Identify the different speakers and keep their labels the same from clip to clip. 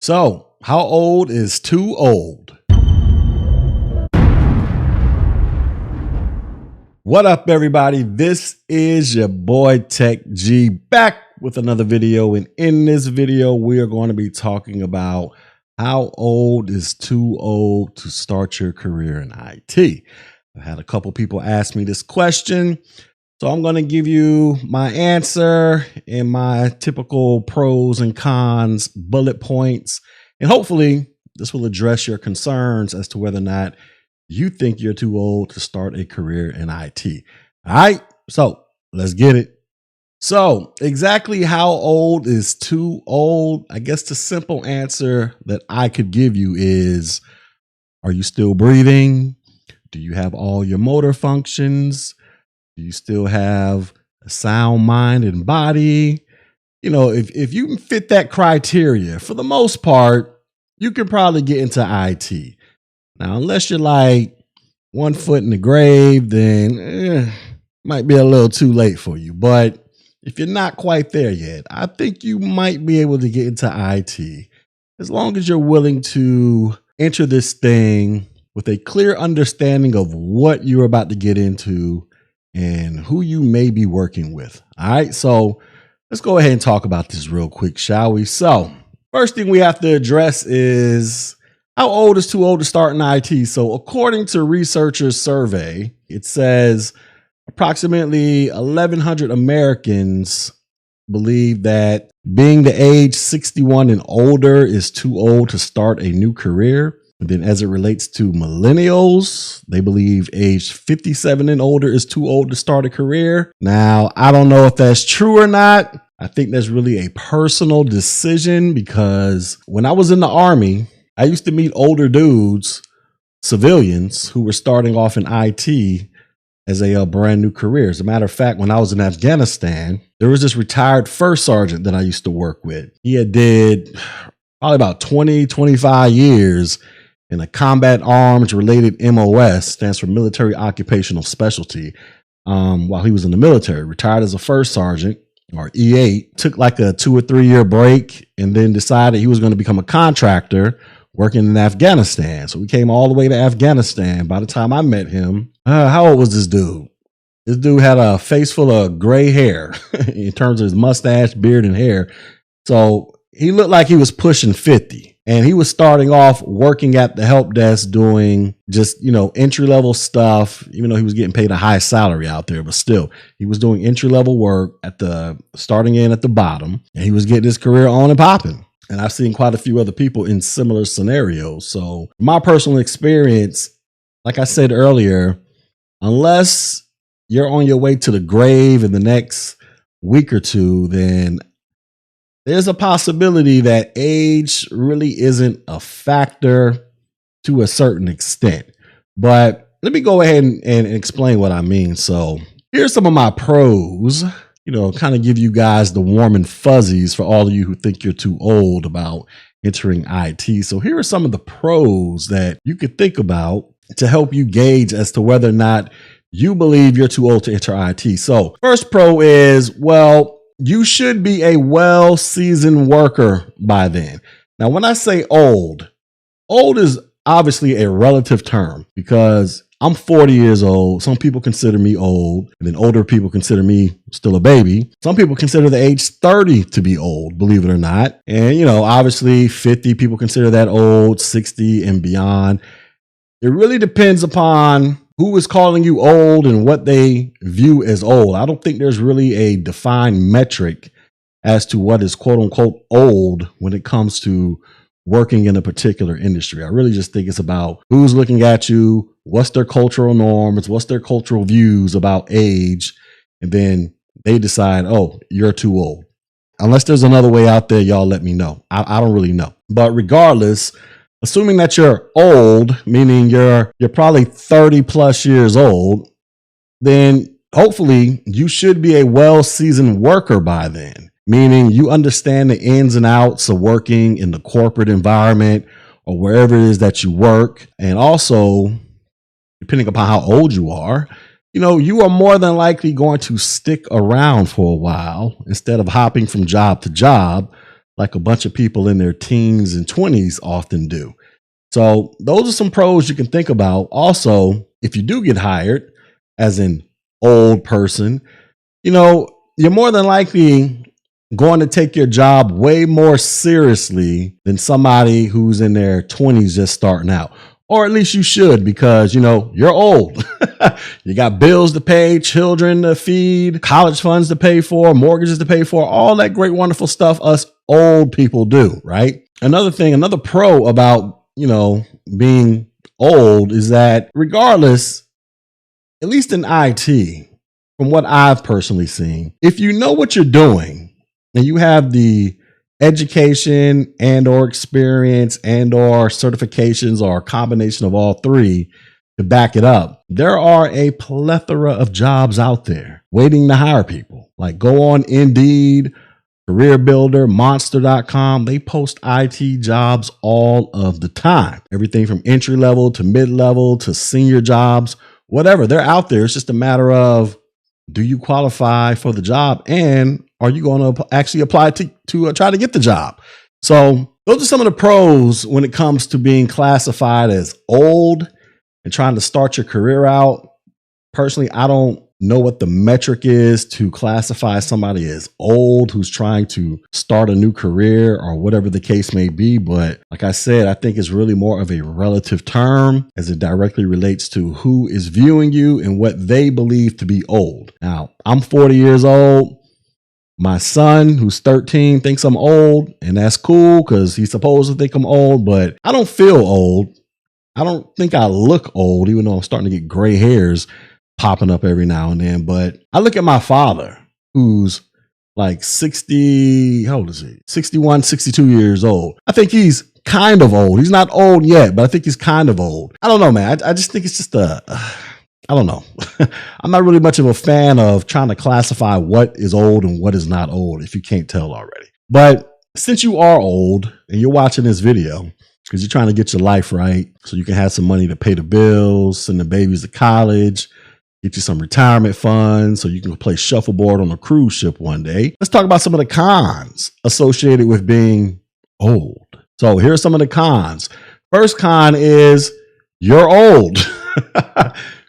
Speaker 1: So, how old is too old? What up, everybody? This is your boy Tech G back with another video. And in this video, we are going to be talking about how old is too old to start your career in IT. I've had a couple people ask me this question, so I'm going to give you my answer and my typical pros and cons bullet points. And hopefully this will address your concerns as to whether or not you think you're too old to start a career in IT. All right, so let's get it. So exactly how old is too old? I guess the simple answer that I could give you is, are you still breathing? Do you have all your motor functions? Do you still have a sound mind and body? You know, if you fit that criteria, for the most part, you can probably get into IT. Now, unless you're like 1 foot in the grave, then might be a little too late for you. But if you're not quite there yet, I think you might be able to get into IT as long as you're willing to enter this thing with a clear understanding of what you're about to get into and who you may be working with. All right, so let's go ahead and talk about this real quick, shall we? So first thing we have to address is, how old is too old to start in IT? So according to researchers' survey, it says approximately 1,100 Americans believe that being the age 61 and older is too old to start a new career. And then as it relates to millennials, they believe age 57 and older is too old to start a career. Now, I don't know if that's true or not. I think that's really a personal decision, because when I was in the Army, I used to meet older dudes, civilians, who were starting off in IT as a brand new career. As a matter of fact, when I was in Afghanistan, there was this retired first sergeant that I used to work with. He had did probably about 20, 25 years in a combat arms related MOS, stands for military occupational specialty, while he was in the military. Retired as a first sergeant, or E8, took like a 2 or 3 year break, and then decided he was going to become a contractor working in Afghanistan. So we came all the way to Afghanistan. By the time I met him, how old was this dude? This dude had a face full of gray hair in terms of his mustache, beard, and hair. So he looked like he was pushing 50. And he was starting off working at the help desk doing just, entry-level stuff, even though he was getting paid a high salary out there. But still, he was doing entry-level work starting in at the bottom, and he was getting his career on and popping. And I've seen quite a few other people in similar scenarios. So my personal experience, like I said earlier, unless you're on your way to the grave in the next week or two, then there's a possibility that age really isn't a factor to a certain extent. But let me go ahead and explain what I mean. So here's some of my pros, kind of give you guys the warm and fuzzies for all of you who think you're too old about entering IT. So here are some of the pros that you could think about to help you gauge as to whether or not you believe you're too old to enter IT. So first pro is, well, you should be a well-seasoned worker by then. Now, when I say old is obviously a relative term, because I'm 40 years old. Some people consider me old, and then older people consider me still a baby. Some people consider the age 30 to be old, believe it or not. And, obviously 50 people consider that old, 60 and beyond. It really depends upon who is calling you old and what they view as old. I don't think there's really a defined metric as to what is quote unquote old when it comes to working in a particular industry. I really just think it's about who's looking at you, what's their cultural norms, what's their cultural views about age, and then they decide, oh, you're too old. Unless there's another way out there, y'all let me know. I don't really know. But regardless, assuming that you're old, meaning you're probably 30 plus years old, then hopefully you should be a well-seasoned worker by then, meaning you understand the ins and outs of working in the corporate environment or wherever it is that you work. And also, depending upon how old you are, you are more than likely going to stick around for a while instead of hopping from job to job, like a bunch of people in their teens and 20s often do. So those are some pros you can think about. Also, if you do get hired as an old person, you're more than likely going to take your job way more seriously than somebody who's in their 20s just starting out. Or at least you should, because, you're old. You got bills to pay, children to feed, college funds to pay for, mortgages to pay for, all that great, wonderful stuff us old people do, right? Another pro about, being old is that regardless, at least in IT, from what I've personally seen, if you know what you're doing and you have the education and or experience and or certifications or a combination of all three to back it up, there are a plethora of jobs out there waiting to hire people. Like go on Indeed, Career Builder, Monster.com. They post IT jobs all of the time. Everything from entry level to mid level to senior jobs, whatever. They're out there. It's just a matter of, do you qualify for the job, and are you going to actually apply to try to get the job? So those are some of the pros when it comes to being classified as old and trying to start your career out. Personally, I don't know what the metric is to classify somebody as old who's trying to start a new career or whatever the case may be. But like I said, I think it's really more of a relative term as it directly relates to who is viewing you and what they believe to be old. Now, I'm 40 years old. My son, who's 13, thinks I'm old, and that's cool because he's supposed to think I'm old, but I don't feel old. I don't think I look old, even though I'm starting to get gray hairs popping up every now and then. But I look at my father, who's like 60, how old is he? 61, 62 years old. I think he's kind of old. He's not old yet, but I think he's kind of old. I don't know, man. I just think it's just I don't know. I'm not really much of a fan of trying to classify what is old and what is not old, if you can't tell already. But since you are old and you're watching this video because you're trying to get your life right so you can have some money to pay the bills, send the babies to college, get you some retirement funds so you can play shuffleboard on a cruise ship one day, let's talk about some of the cons associated with being old. So here are some of the cons. First con is you're old.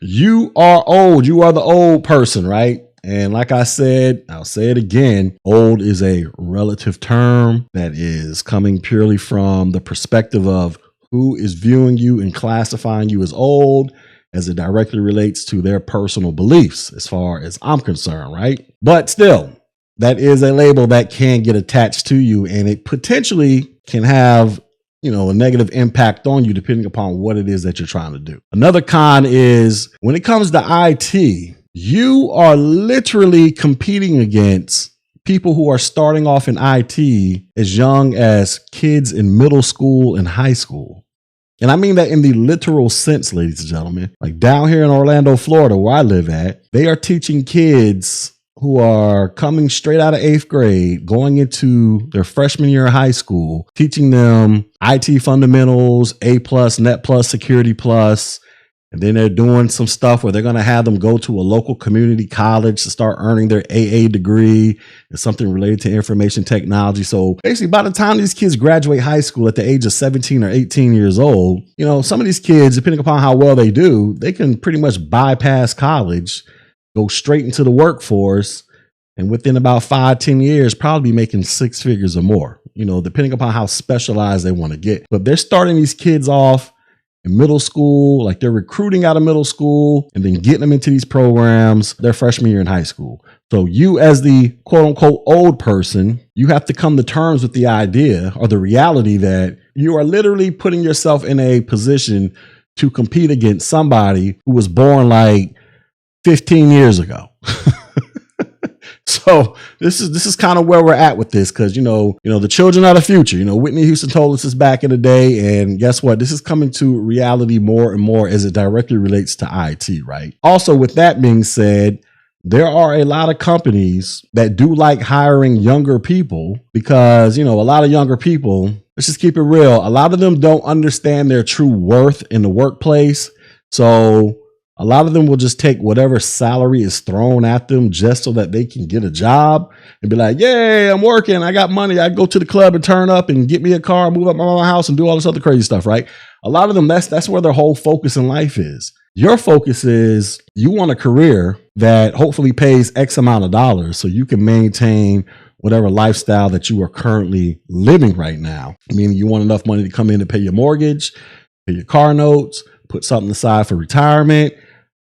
Speaker 1: You are old. You are the old person, right? And like I said, I'll say it again, old is a relative term that is coming purely from the perspective of who is viewing you and classifying you as old, as it directly relates to their personal beliefs, as far as I'm concerned, right? But still, that is a label that can get attached to you, and it potentially can have, a negative impact on you depending upon what it is that you're trying to do. Another con is when it comes to IT, you are literally competing against people who are starting off in IT as young as kids in middle school and high school. And I mean that in the literal sense, ladies and gentlemen. Like down here in Orlando, Florida, where I live at, they are teaching kids who are coming straight out of 8th grade, going into their freshman year of high school, teaching them IT fundamentals, A+, Net Plus, Security Plus. And then they're doing some stuff where they're going to have them go to a local community college to start earning their AA degree and something related to information technology. So basically, by the time these kids graduate high school at the age of 17 or 18 years old, some of these kids, depending upon how well they do, they can pretty much bypass college, go straight into the workforce, and within about 5-10 years, probably be making 6 figures or more, depending upon how specialized they want to get. But they're starting these kids off in middle school, like they're recruiting out of middle school and then getting them into these programs their freshman year in high school. So you, as the quote unquote old person, you have to come to terms with the idea or the reality that you are literally putting yourself in a position to compete against somebody who was born like 15 years ago. So this is kind of where we're at with this, because the children are the future. Whitney Houston told us this back in the day, and guess what? This is coming to reality more and more as it directly relates to IT, right? Also, with that being said, there are a lot of companies that do like hiring younger people because, a lot of younger people, let's just keep it real, a lot of them don't understand their true worth in the workplace. So A lot of them will just take whatever salary is thrown at them just so that they can get a job and be like, yay, I'm working. I got money. I go to the club and turn up and get me a car, move up my house and do all this other crazy stuff, right? A lot of them, that's where their whole focus in life is. Your focus is you want a career that hopefully pays X amount of dollars so you can maintain whatever lifestyle that you are currently living right now. Meaning you want enough money to come in to pay your mortgage, pay your car notes, put something aside for retirement.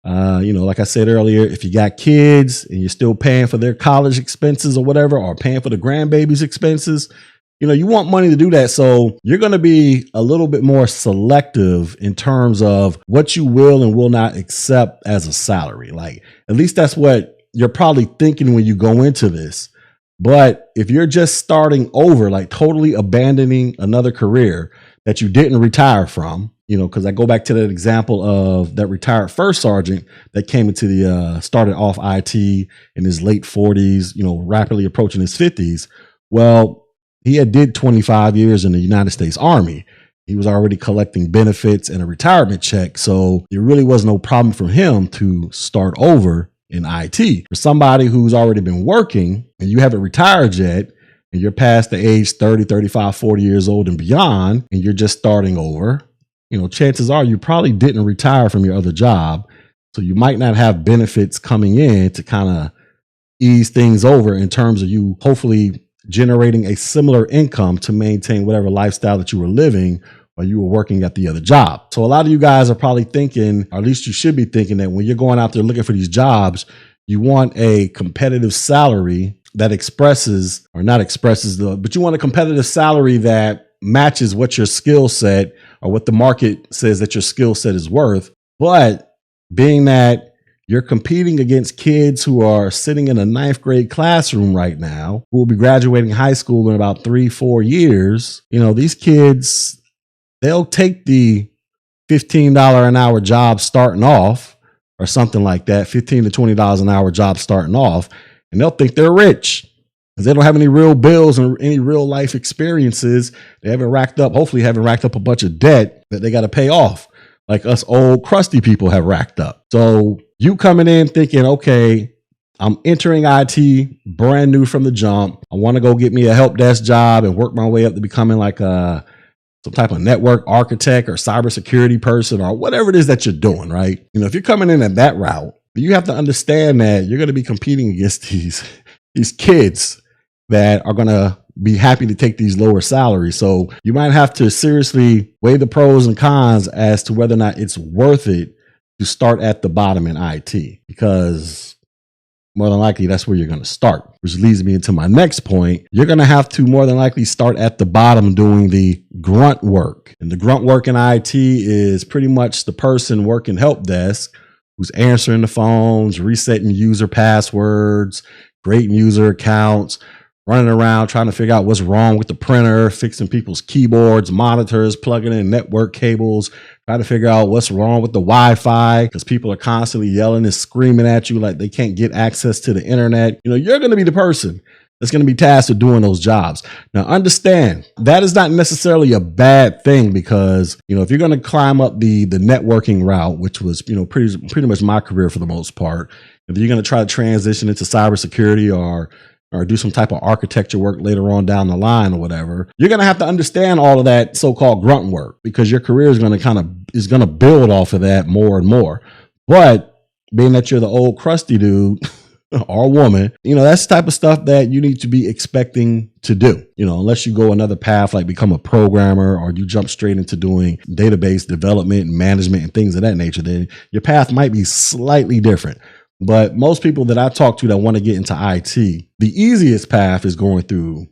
Speaker 1: Like I said earlier, if you got kids and you're still paying for their college expenses or whatever, or paying for the grandbaby's expenses, you want money to do that. So you're going to be a little bit more selective in terms of what you will and will not accept as a salary. Like, at least that's what you're probably thinking when you go into this. But if you're just starting over, like totally abandoning another career that you didn't retire from, because I go back to that example of that retired first sergeant that came into started off IT in his late 40s, rapidly approaching his 50s. Well, he had did 25 years in the United States Army. He was already collecting benefits and a retirement check. So there really was no problem for him to start over in IT. For somebody who's already been working and you haven't retired yet, and you're past the age 30, 35, 40 years old and beyond, and you're just starting over, chances are you probably didn't retire from your other job. So you might not have benefits coming in to kind of ease things over in terms of you hopefully generating a similar income to maintain whatever lifestyle that you were living while you were working at the other job. So a lot of you guys are probably thinking, or at least you should be thinking, that when you're going out there looking for these jobs, you want a competitive salary that expresses, or not expresses but you want a competitive salary that matches what your skill set or what the market says that your skill set is worth. But being that you're competing against kids who are sitting in a 9th grade classroom right now, who will be graduating high school in about 3-4 years, these kids, they'll take the $15 an hour job starting off, or something like that, $15 to $20 an hour job starting off, and they'll think they're rich because they don't have any real bills and any real life experiences. They hopefully haven't racked up a bunch of debt that they got to pay off, like us old crusty people have racked up. So you coming in thinking, okay, I'm entering IT brand new from the jump. I want to go get me a help desk job and work my way up to becoming like some type of network architect or cybersecurity person or whatever it is that you're doing, right? If you're coming in at that route, you have to understand that you're going to be competing against these kids that are going to be happy to take these lower salaries. So you might have to seriously weigh the pros and cons as to whether or not it's worth it to start at the bottom in IT, because more than likely that's where you're going to start, which leads me into my next point. You're going to have to more than likely start at the bottom doing the grunt work. And the grunt work in IT is pretty much the person working help desk who's answering the phones, resetting user passwords, creating user accounts, running around trying to figure out what's wrong with the printer, fixing people's keyboards, monitors, plugging in network cables, trying to figure out what's wrong with the Wi-Fi because people are constantly yelling and screaming at you like they can't get access to the internet. You're going to be the person that's going to be tasked with doing those jobs. Now, understand that is not necessarily a bad thing, because, if you're going to climb up the networking route, which was, pretty much my career for the most part, if you're going to try to transition into cybersecurity or do some type of architecture work later on down the line or whatever, you're going to have to understand all of that so-called grunt work, because your career is going to build off of that more and more. But being that you're the old crusty dude or woman, that's the type of stuff that you need to be expecting to do, unless you go another path, like become a programmer, or you jump straight into doing database development and management and things of that nature, then your path might be slightly different. But most people that I talk to that want to get into IT, the easiest path is going through,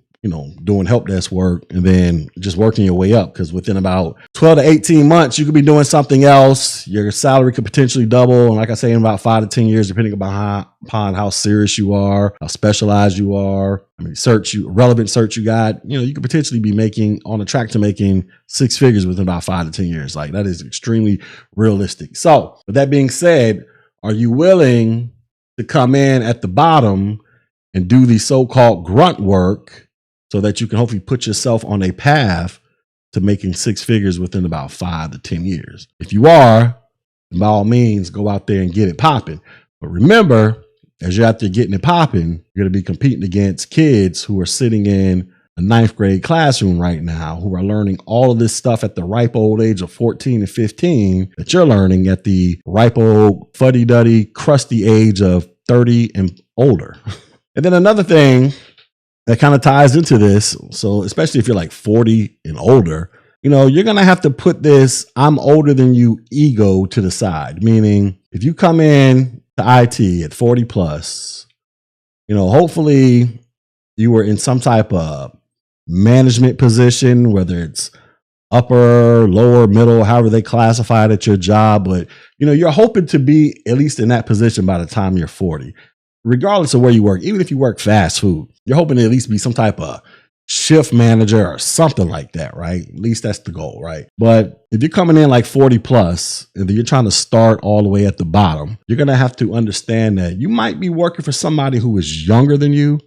Speaker 1: doing help desk work and then just working your way up. Because within about 12 to 18 months, you could be doing something else. Your salary could potentially double. And like I say, in about 5 to 10 years, depending upon how serious you are, how specialized you are, relevant search you got, you could potentially be on a track to making 6 figures within about 5 to 10 years. Like, that is extremely realistic. So with that being said, are you willing to come in at the bottom and do the so-called grunt work so that you can hopefully put yourself on a path to making 6 figures within about 5 to 10 years? If you are, by all means, go out there and get it popping. But remember, as you're out there getting it popping, you're going to be competing against kids who are sitting in a 9th grade classroom right now, who are learning all of this stuff at the ripe old age of 14 and 15 that you're learning at the ripe old fuddy-duddy, crusty age of 30 and older. And then another thing that kind of ties into this, so especially if you're like 40 and older, you know, you're going to have to put this "I'm older than you" ego to the side. Meaning, if you come in to IT at 40 plus, you know, hopefully you were in some type of management position, whether it's upper, lower, middle, however they classify it at your job. But, you know, you're hoping to be at least in that position by the time you're 40, regardless of where you work. Even if you work fast food, you're hoping to at least be some type of shift manager or something like that, right? At least that's the goal, right? But if you're coming in like 40 plus and you're trying to start all the way at the bottom, you're going to have to understand that you might be working for somebody who is younger than you.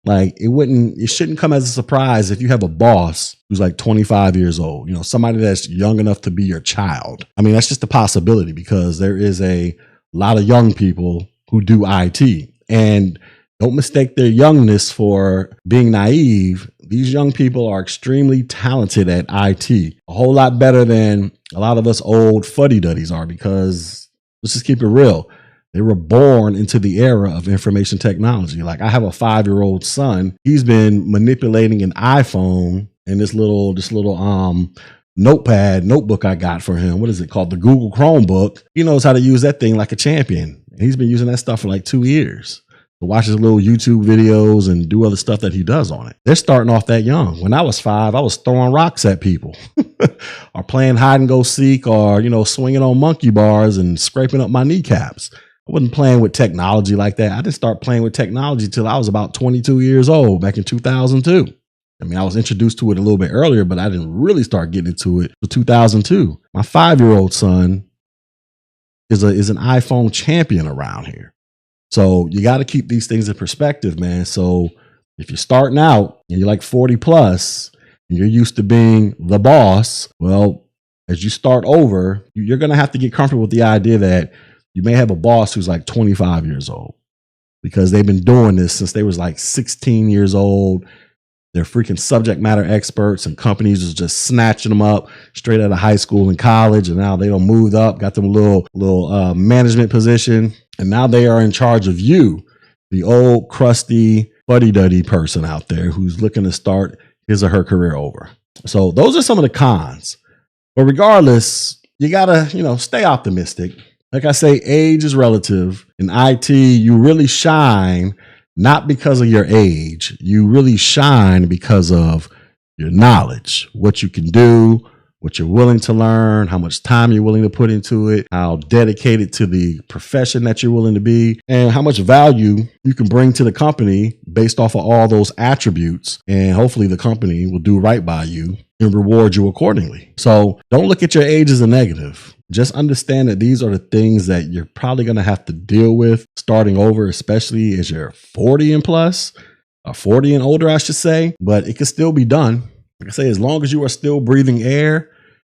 Speaker 1: Like it shouldn't come as a surprise if you have a boss who's like 25 years old, you know, somebody that's young enough to be your child. I mean, that's just a possibility because there is a lot of young people who do IT, and don't mistake their youngness for being naive. These young people are extremely talented at IT, a whole lot better than a lot of us old fuddy-duddies are, because let's just keep it real. They were born into the era of information technology. Like, I have a 5-year-old son. He's been manipulating an iPhone and this little notebook I got for him. What is it called? The Google Chromebook. He knows how to use that thing like a champion. And he's been using that stuff for like 2 years. To watch his little YouTube videos and do other stuff that he does on it. They're starting off that young. When I was 5, I was throwing rocks at people or playing hide and go seek, or, you know, swinging on monkey bars and scraping up my kneecaps. I wasn't playing with technology like that. I didn't start playing with technology till I was about 22 years old back in 2002. I mean, I was introduced to it a little bit earlier, but I didn't really start getting into it until 2002. My 5-year-old son is an iPhone champion around here. So you got to keep these things in perspective, man. So if you're starting out and you're like 40 plus and you're used to being the boss, well, as you start over, you're going to have to get comfortable with the idea that you may have a boss who's like 25 years old, because they've been doing this since they was like 16 years old. They're freaking subject matter experts, and companies is just snatching them up straight out of high school and college. And now they done moved up, got them a little management position. And now they are in charge of you, the old crusty fuddy-duddy person out there who's looking to start his or her career over. So those are some of the cons. But regardless, you gotta, you know, stay optimistic. Like I say, age is relative. In IT, you really shine not because of your age. You really shine because of your knowledge, what you can do, what you're willing to learn, how much time you're willing to put into it, how dedicated to the profession that you're willing to be, and how much value you can bring to the company based off of all those attributes. And hopefully the company will do right by you and reward you accordingly. So don't look at your age as a negative. Just understand that these are the things that you're probably going to have to deal with starting over, especially as you're 40 and plus, or 40 and older, I should say. But it can still be done. Like I say, as long as you are still breathing air,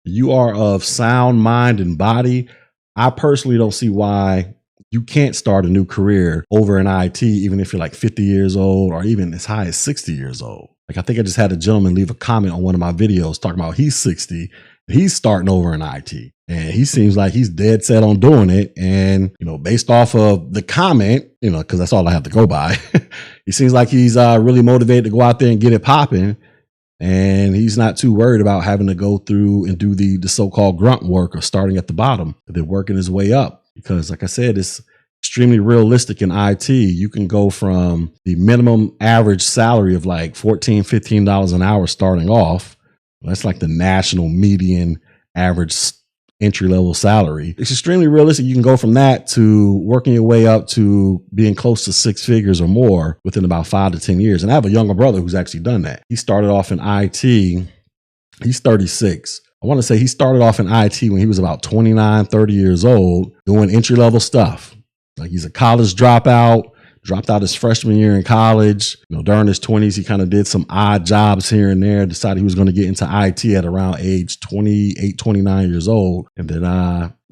Speaker 1: you are of sound mind and body, I personally don't see why you can't start a new career over in IT, even if you're like 50 years old or even as high as 60 years old. Like, I think I just had a gentleman leave a comment on one of my videos talking about he's 60 and he's starting over in IT. And he seems like he's dead set on doing it. And, you know, based off of the comment, you know, because that's all I have to go by, he seems like he's really motivated to go out there and get it popping. And he's not too worried about having to go through and do the so-called grunt work or starting at the bottom. They're working his way up because, like I said, it's extremely realistic in IT. You can go from the minimum average salary of like $14, $15 an hour starting off. That's like the national median average entry-level salary. It's extremely realistic. You can go from that to working your way up to being close to 6 figures or more within about 5 to 10 years. And I have a younger brother who's actually done that. He started off in IT. He's 36. I want to say he started off in IT when he was about 29, 30 years old, doing entry-level stuff. Like, he's a college dropout, dropped out his freshman year in college. During his 20s, he kind of did some odd jobs here and there, decided he was going to get into IT at around age 28, 29 years old. And then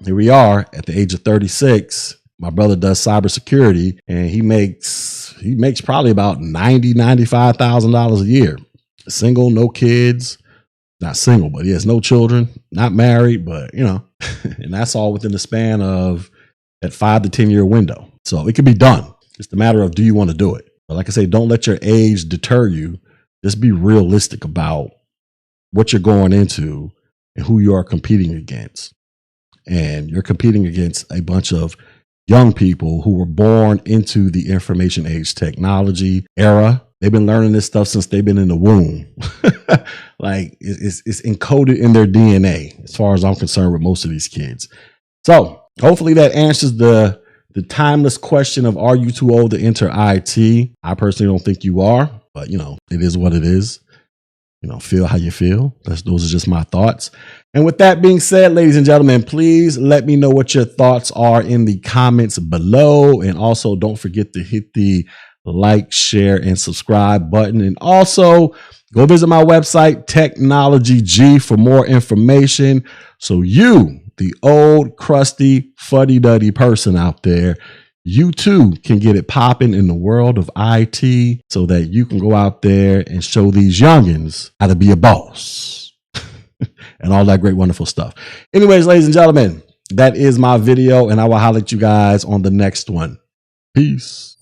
Speaker 1: here we are at the age of 36. My brother does cybersecurity, and he makes probably about $95,000 a year. Single, no kids. Not single, but he has no children, not married, but and that's all within the span of that 5 to 10 year window. So it can be done. It's a matter of, do you want to do it? But like I say, don't let your age deter you. Just be realistic about what you're going into and who you are competing against. And you're competing against a bunch of young people who were born into the information age technology era. They've been learning this stuff since they've been in the womb. Like it's encoded in their DNA, as far as I'm concerned, with most of these kids. So hopefully that answers the timeless question of, are you too old to enter IT? I personally don't think you are, but it is what it is. Feel how you feel. Those are just my thoughts. And with that being said, ladies and gentlemen, please let me know what your thoughts are in the comments below. And also don't forget to hit the like, share, and subscribe button. And also go visit my website, Technology G, for more information. So you, the old, crusty, fuddy-duddy person out there, you too can get it popping in the world of IT, so that you can go out there and show these youngins how to be a boss and all that great, wonderful stuff. Anyways, ladies and gentlemen, that is my video, and I will holler at you guys on the next one. Peace.